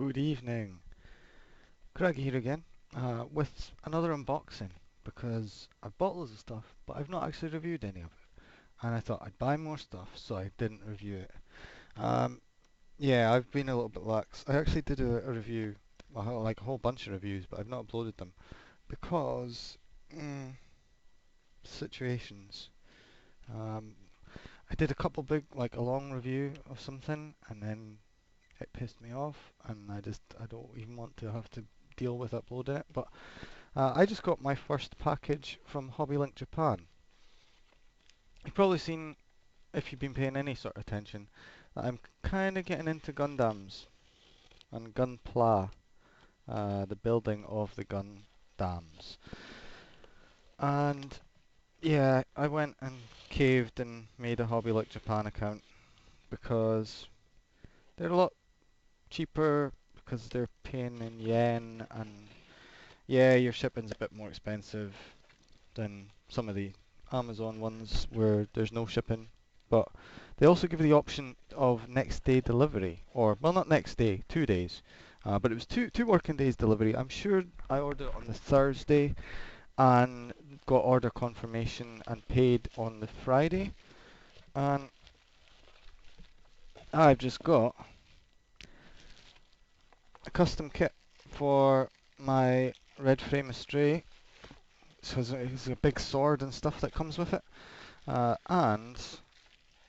Good evening. Greg here again, with another unboxing because I've bought loads of stuff, but I've not actually reviewed any of it. And I thought I'd buy more stuff, so I didn't review it. Um, yeah, I've been a little bit lax. I actually did a review, like a whole bunch of reviews, but I've not uploaded them because mm, situations. Um, I did a couple big, like a long review of something, and then it pissed me off, and I don't even want to have to deal with uploading it. But I just got my first package from HobbyLink Japan. You've probably seen, if you've been paying any sort of attention, that I'm kind of getting into Gundams and Gunpla, the building of the Gundams. And yeah, I went and caved and made a HobbyLink Japan account because they're a lot cheaper because they're paying in yen, and yeah, your shipping's a bit more expensive than some of the Amazon ones where there's no shipping. But they also give you the option of next day delivery, or well, not next day, 2 days. But it was two working days delivery. I'm sure I ordered it on the Thursday and got order confirmation and paid on the Friday. And I've just got a custom kit for my Red Frame Astray. So it's a big sword and stuff that comes with it. And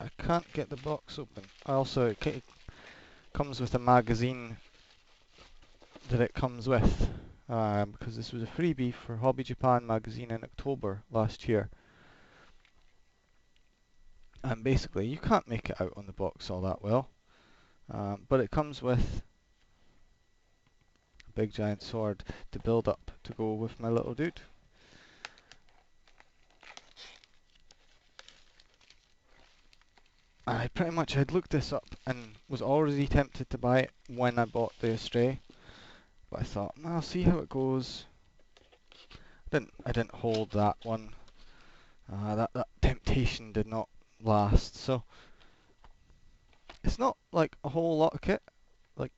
I can't get the box open. It comes with a magazine that it comes with, because this was a freebie for Hobby Japan magazine in October last year. And basically, you can't make it out on the box all that well, but it comes with a big giant sword to build up to go with my little dude. I pretty much had looked this up and was already tempted to buy it when I bought the Astray, but I thought, I'll see how it goes. I didn't hold that one. That temptation did not last. So it's not like a whole lot of kit. Like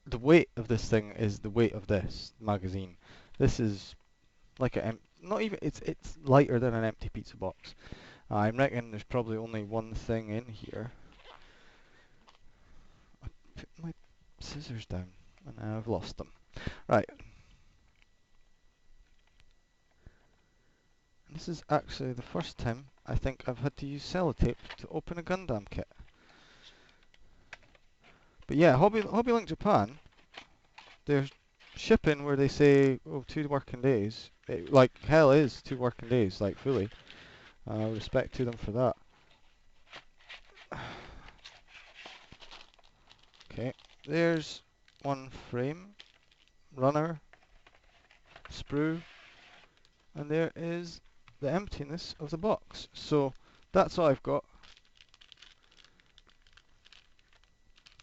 the weight of this thing is the weight of this magazine. This is like not even it's lighter than an empty pizza box. I reckon there's probably only one thing in here. I put my scissors down and I've lost them. Right. This is actually the first time I think I've had to use sellotape to open a Gundam kit. But yeah, HobbyLink Japan, they're shipping where they say, oh, 2 working days. It, like hell is 2 working days, like fully. Respect to them for that. Okay, there's one frame, runner, sprue, and there is the emptiness of the box. So that's all I've got.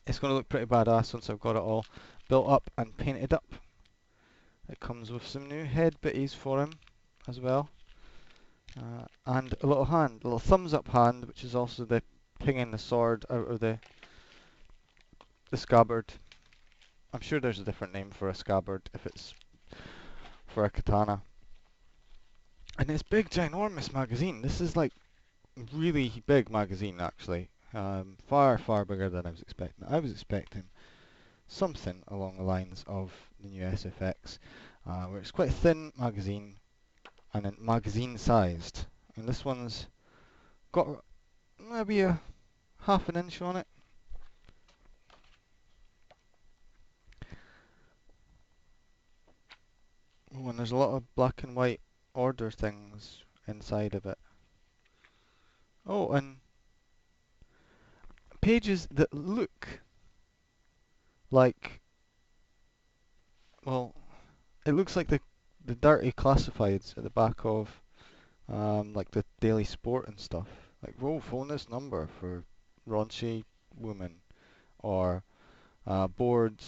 It's going to look pretty badass once I've got it all built up and painted up. It comes with some new head bitties for him as well. And a little hand, a little thumbs up hand, which is also the pinging the sword out of the scabbard. I'm sure there's a different name for a scabbard if it's for a katana. And this big ginormous magazine, this is like really big magazine actually. Far bigger than I was expecting. I was expecting something along the lines of the new SFX, where it's quite a thin magazine and magazine sized. And this one's got maybe a half an inch on it. Oh, and there's a lot of black and white order things inside of it. Oh, and pages that look like, well, it looks like the dirty classifieds at the back of like the Daily Sport and stuff. Like, whoa, phone this number for raunchy woman, or bored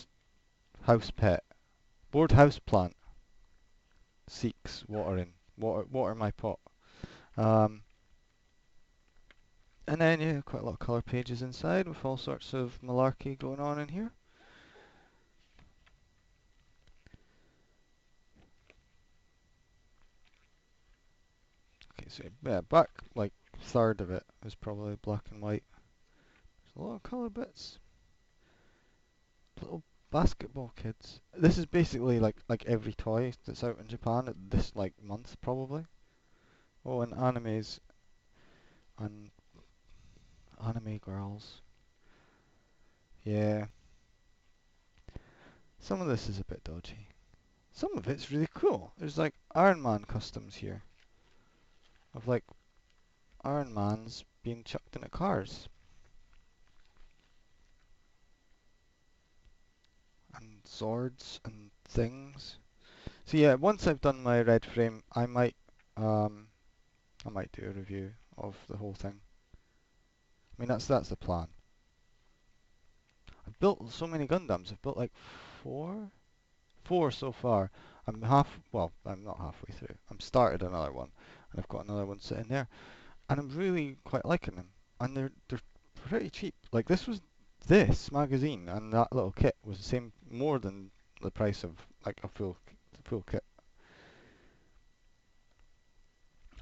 house pet, bored house plant seeks watering, water my pot. Um, and then yeah, quite a lot of colour pages inside with all sorts of malarkey going on in here. So yeah, back like third of it is probably black and white. There's a lot of colour bits. Little basketball kids. This is basically like every toy that's out in Japan at this like month probably. Oh, and animes and anime girls. Yeah. Some of this is a bit dodgy. Some of it's really cool. There's like Iron Man customs here. Of like Iron Man's being chucked into cars. And swords and things. So yeah, once I've done my red frame, um I might do a review of the whole thing. I mean that's the plan. I've built so many Gundams. I've built like four? Four so far. I'm not halfway through. I'm started another one, and I've got another one sitting there, and I'm really quite liking them. And they're pretty cheap. Like this magazine and that little kit was the same, more than the price of like a full kit.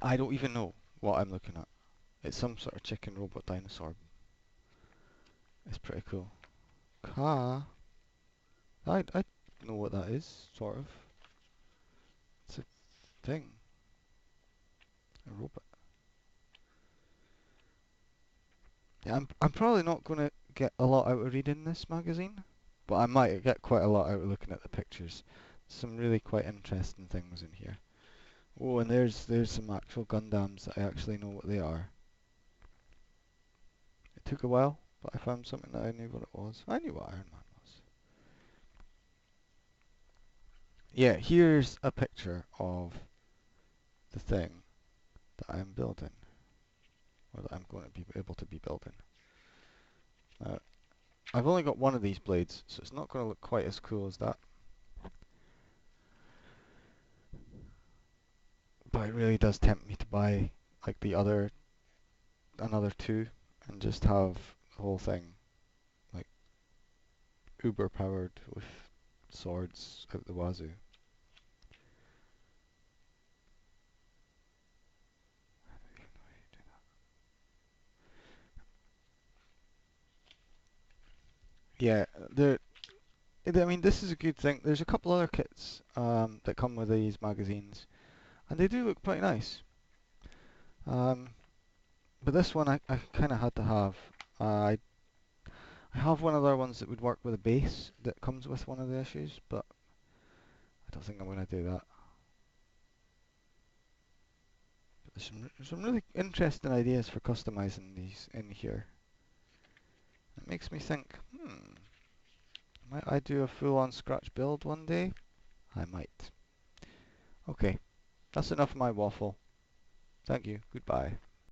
I don't even know what I'm looking at. It's some sort of chicken robot dinosaur. It's pretty cool. Ka. I know what that is, sort of. It's a thing. A robot. Yeah, I'm probably not going to get a lot out of reading this magazine, but I might get quite a lot out of looking at the pictures. Some really quite interesting things in here. Oh, and there's some actual Gundams that I actually know what they are. It took a while, but I found something that I knew what it was. I knew what Iron Man was. Yeah, here's a picture of the thing that I'm building, or that I'm going to be able to be building. I've only got one of these blades, so it's not going to look quite as cool as that. But it really does tempt me to buy like another two, and just have the whole thing like uber powered with swords out the wazoo. Yeah, I mean, this is a good thing. There's a couple other kits that come with these magazines, and they do look quite nice. Um, but this one I kind of had to have. I have one of the other ones that would work with a base that comes with one of the issues, but I don't think I'm going to do that. But there's some really interesting ideas for customizing these in here. It makes me think, might I do a full-on scratch build one day? I might. Okay, that's enough of my waffle. Thank you. Goodbye.